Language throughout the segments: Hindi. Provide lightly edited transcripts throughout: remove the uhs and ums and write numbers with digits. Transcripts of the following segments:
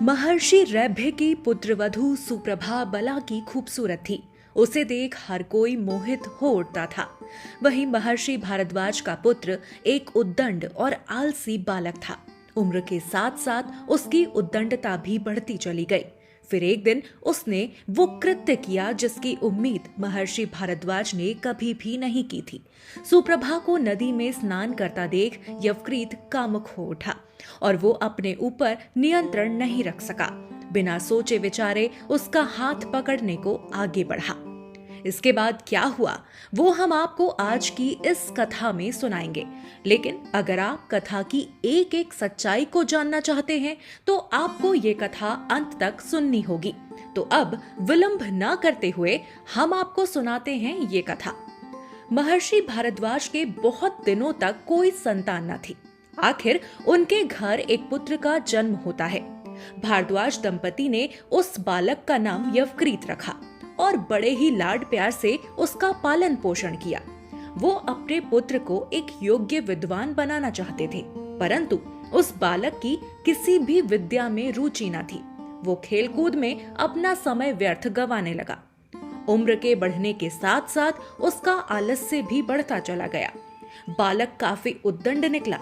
महर्षि रैभ्य की पुत्रवधू सुप्रभा बला की खूबसूरत थी। उसे देख हर कोई मोहित हो उठता था। वहीं महर्षि भारद्वाज का पुत्र एक उद्दंड और आलसी बालक था। उम्र के साथ साथ उसकी उद्दंडता भी बढ़ती चली गई। फिर एक दिन उसने वो कृत्य किया जिसकी उम्मीद महर्षि भारद्वाज ने कभी भी नहीं की थी। सुप्रभा को नदी में स्नान करता देख यवकृत कामुक हो उठा और वो अपने ऊपर नियंत्रण नहीं रख सका। बिना सोचे विचारे उसका हाथ पकड़ने को आगे बढ़ा। इसके बाद क्या हुआ वो हम आपको आज की इस कथा में सुनाएंगे। लेकिन अगर आप कथा की एक एक सच्चाई को जानना चाहते हैं तो आपको ये कथा अंत तक सुननी होगी। तो अब विलंब न करते हुए हम आपको सुनाते हैं ये कथा। महर्षि भारद्वाज के बहुत दिनों तक कोई संतान न थी। आखिर उनके घर एक पुत्र का जन्म होता है। भारद्वाज दंपति ने उस बालक का नाम यवकृत रखा और बड़े ही लाड प्यार से उसका पालन पोषण किया। वो अपने पुत्र को एक योग्य विद्वान बनाना चाहते थे, परंतु उस बालक की किसी भी विद्या में रुचि न थी। वो खेलकूद में अपना समय व्यर्थ गंवाने लगा। उम्र के बढ़ने के साथ साथ उसका आलस्य भी बढ़ता चला गया। बालक काफी उद्दंड निकला।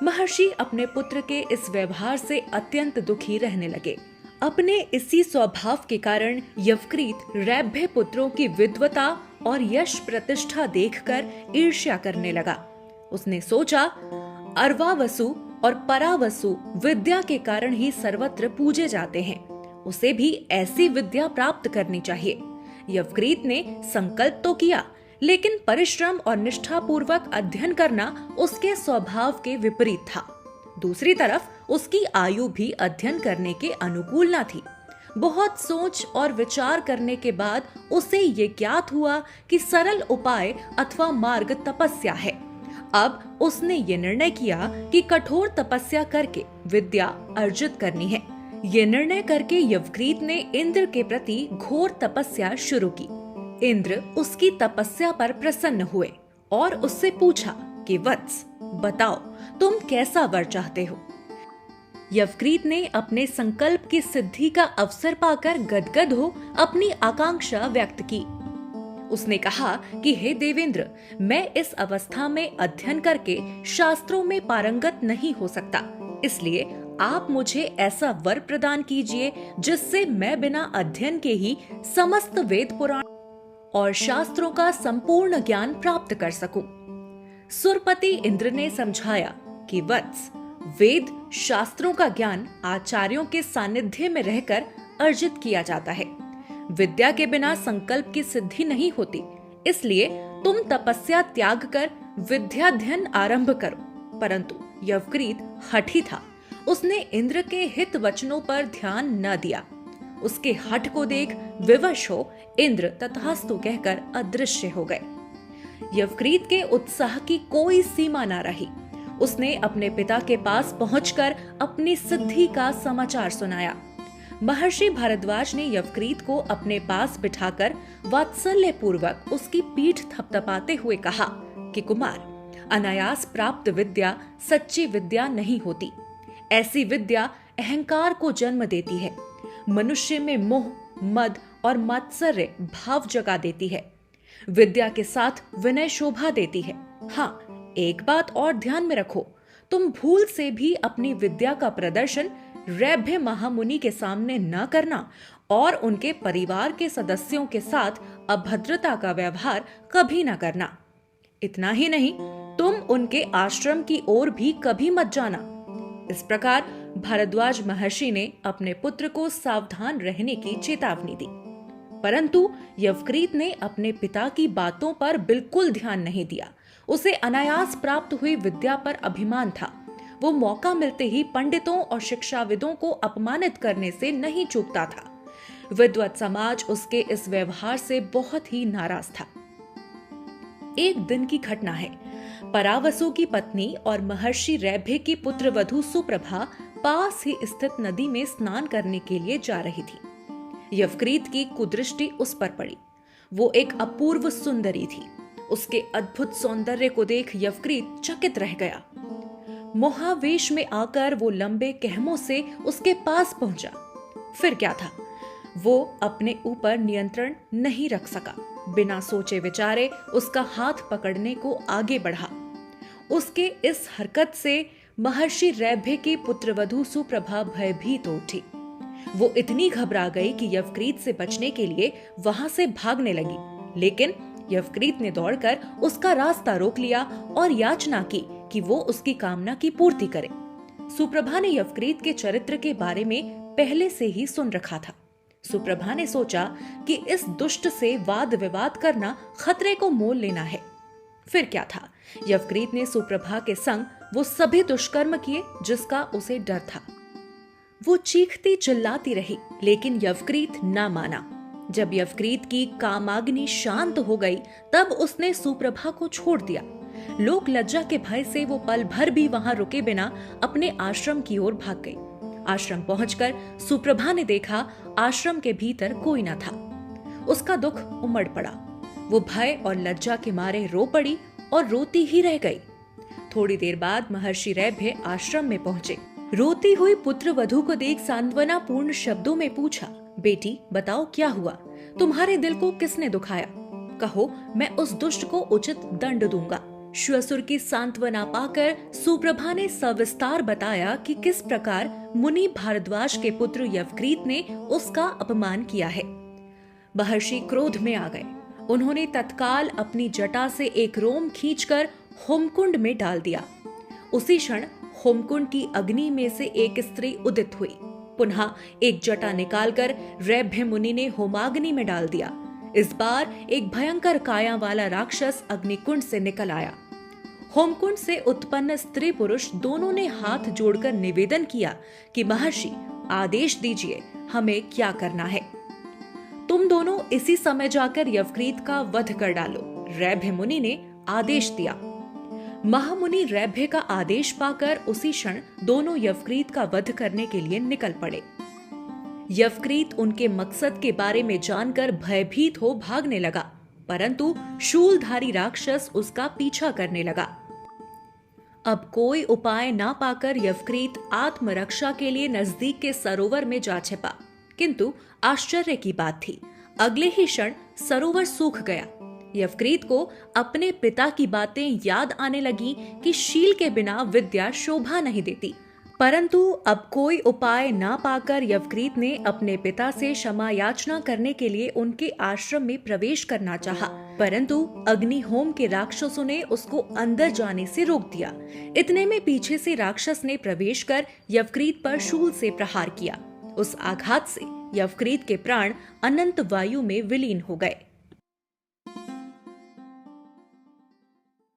महर्षि अपने पुत्र के इस व्यवहार से अत्यंत दुखी रहने लगे। अपने इसी स्वभाव के कारण यवकृत रैभ्य पुत्रों की विद्वता और यश प्रतिष्ठा देखकर ईर्ष्या करने लगा। उसने सोचा, अर्वावसु और परावसु विद्या के कारण ही सर्वत्र पूजे जाते हैं, उसे भी ऐसी विद्या प्राप्त करनी चाहिए। यवकृत ने संकल्प तो किया, लेकिन परिश्रम और निष्ठापूर्वक अध्ययन करना उसके स्वभाव के विपरीत था। दूसरी तरफ उसकी आयु भी अध्ययन करने के अनुकूल न थी। बहुत सोच और विचार करने के बाद उसे ये ज्ञात हुआ कि सरल उपाय अथवा मार्ग तपस्या है। अब उसने ये निर्णय किया कि कठोर तपस्या करके विद्या अर्जित करनी है। ये निर्णय करके यवकृत ने इंद्र के प्रति घोर तपस्या शुरू की। इंद्र उसकी तपस्या पर प्रसन्न हुए और उससे पूछा कि वत्स, बताओ तुम कैसा वर चाहते हो। यवकृत ने अपने संकल्प की सिद्धि का अवसर पाकर गदगद हो अपनी आकांक्षा व्यक्त की। उसने कहा कि हे देवेंद्र, मैं इस अवस्था में अध्ययन करके शास्त्रों में पारंगत नहीं हो सकता, इसलिए आप मुझे ऐसा वर प्रदान कीजिए जिससे मैं बिना अध्ययन के ही समस्त वेद पुराण और शास्त्रों का संपूर्ण ज्ञान प्राप्त कर सकूं। सुरपति इंद्र ने समझाया कि वत्स, वेद शास्त्रों का ज्ञान आचार्यों के सानिध्य में रहकर अर्जित किया जाता है। विद्या के बिना संकल्प की सिद्धि नहीं होती, इसलिए तुम तपस्या त्याग कर विद्याध्ययन आरंभ करो। परंतु यवकृत हठी था। उसने इंद्र के हित वचनों पर ध्यान न दिया। उसके हठ को देख विवश हो इंद्र तथास्तु कहकर अदृश्य हो गए। यवकृत के उत्साह की कोई सीमा न रही। उसने अपने पिता के पास पहुंचकर अपनी सिद्धि का समाचार सुनाया। महर्षि भारद्वाज ने यवकृत को अपने पास बिठाकर वात्सल्य पूर्वक उसकी पीठ थपथपाते हुए कहा कि कुमार, अनायास प्राप्त विद्या सच्ची विद्या नहीं होती। ऐसी विद्या अहंकार को जन्म देती है, मनुष्य में मोह, मद और मात्सर्य भाव जगा देती है। विद्या के साथ विनय शोभा देती है। हाँ, एक बात और ध्यान में रखो, तुम भूल से भी अपनी विद्या का प्रदर्शन रैभ्य महामुनि के सामने न करना और उनके परिवार के सदस्यों के साथ अभद्रता का व्यवहार कभी न करना। इतना ही नहीं, तुम उनके आश्रम की ओर भी कभी मत जाना। इस प्रकार भारद्वाज महर्षि ने अपने पुत्र को सावधान रहने की चेतावनी दी। परंतु यवकृत ने अपने पिता की बातों पर बिल्कुल ध्यान नहीं दिया। उसे अनायास प्राप्त हुई विद्या पर अभिमान था। वो मौका मिलते ही पंडितों और शिक्षाविदों को अपमानित करने से नहीं चूकता था। विद्वत समाज उसके इस व्यवहार से बहुत ही नाराज था। एक दिन की घटना है। परावसु की पत्नी और महर्षि रैभ्य की पुत्रवधू सुप्रभा पास ही स्थित नदी में स्नान करने के लिए जा रही थी। यवकृत की कुदृष्टि उस पर पड़ी। वो एक अपूर्व सुंदरी थी। उसके अद्भुत सौंदर्य को देख यवकृत चकित रह गया। मोहावेश में आकर वो लंबे कहमों से उसके पास पहुंचा। फिर क्या था, वो अपने ऊपर नियंत्रण नहीं रख सका। बिना सोचे विचारे उसका हाथ पकड़ने को आगे बढ़ा। उसके इस हरकत से महर्षि रैभ्य की पुत्रवधू सुप्रभा भयभीत हो उठी। वो इतनी घबरा गई कि यवक्रीत से बचने के लिए वहां से भागने लगी, लेकिन यवक्रीत ने दौड़कर उसका रास्ता रोक लिया और याचना की कि वो उसकी कामना की पूर्ति करे। सुप्रभा ने यवक्रीत के चरित्र के बारे में पहले से ही सुन रखा था। सुप्रभा ने सोचा कि इस दुष्ट से वाद विवाद करना खतरे को मोल लेना है। फिर क्या था, यवक्रीत ने सुप्रभा के संग वो सभी दुष्कर्म किए जिसका उसे डर था। वो चीखती चिल्लाती रही, लेकिन यवक्रीत ना माना। जब यवक्रीत की कामाग्नि शांत हो गई, तब उसने सुप्रभा को छोड़ दिया। लोक लज्जा के भय से वो पल भर भी वहां रुके बिना अपने आश्रम की ओर भाग गई। आश्रम पहुंचकर सुप्रभा ने देखा आश्रम के भीतर कोई न था। उसका दुख उमड़ पड़ा। वो भय और लज्जा के मारे रो पड़ी और रोती ही रह गई। थोड़ी देर बाद महर्षि रैभ्य आश्रम में पहुंचे। रोती हुई पुत्रवधू को देख सांत्वना पूर्ण शब्दों में पूछा, बेटी बताओ क्या हुआ, तुम्हारे दिल को किसने दुखाया? कहो, मैं उस दुष्ट को उचित दंड दूंगा। श्वसुर की सांत्वना पाकर सुप्रभा ने सविस्तार बताया कि किस प्रकार मुनि भारद्वाज के पुत्र यवक्रीत ने उसका अपमान किया है। महर्षि क्रोध में आ गए। उन्होंने तत्काल अपनी जटा से एक रोम खींचकर होमकुंड में डाल दिया। उसी क्षण होमकुंड की अग्नि में से एक स्त्री उदित हुई। पुनः एक जटा निकालकर रैभ्य मुनि ने होमाग्नि में डाल दिया। इस बार एक भयंकर काया वाला राक्षस अग्निकुंड से निकल आया। होमकुंड से उत्पन्न स्त्री पुरुष दोनों ने हाथ जोड़कर निवेदन किया कि महर्षि आदेश दीजिए, हमें क्या करना है। तुम दोनों इसी समय जाकर यवक्रीत का वध कर डालो, रैभ्य मुनि ने आदेश दिया। महामुनि रैभ्य का आदेश पाकर उसी क्षण दोनों यवक्रीत का वध करने के लिए निकल पड़े। यवक्रीत उनके मकसद के बारे में जानकर भयभीत हो भागने लगा, परंतु शूलधारी राक्षस उसका पीछा करने लगा। अब कोई उपाय ना पाकर यवक्रीत आत्मरक्षा के लिए नजदीक के सरोवर में जा छिपा, किंतु आश्चर्य की बात थी, अगले ही क्षण सरोवर सूख गया। यवक्रीत को अपने पिता की बातें याद आने लगी कि शील के बिना विद्या शोभा नहीं देती। परंतु अब कोई उपाय ना पाकर यवक्रीत ने अपने पिता से क्षमा याचना करने के लिए उनके आश्रम में प्रवेश करना चाहा, परंतु अग्निहोम के राक्षसों ने उसको अंदर जाने से रोक दिया। इतने में पीछे से राक्षस ने प्रवेश कर यवक्रीत पर शूल से प्रहार किया। उस आघात से यवक्रीत के प्राण अनंत वायु में विलीन हो गए।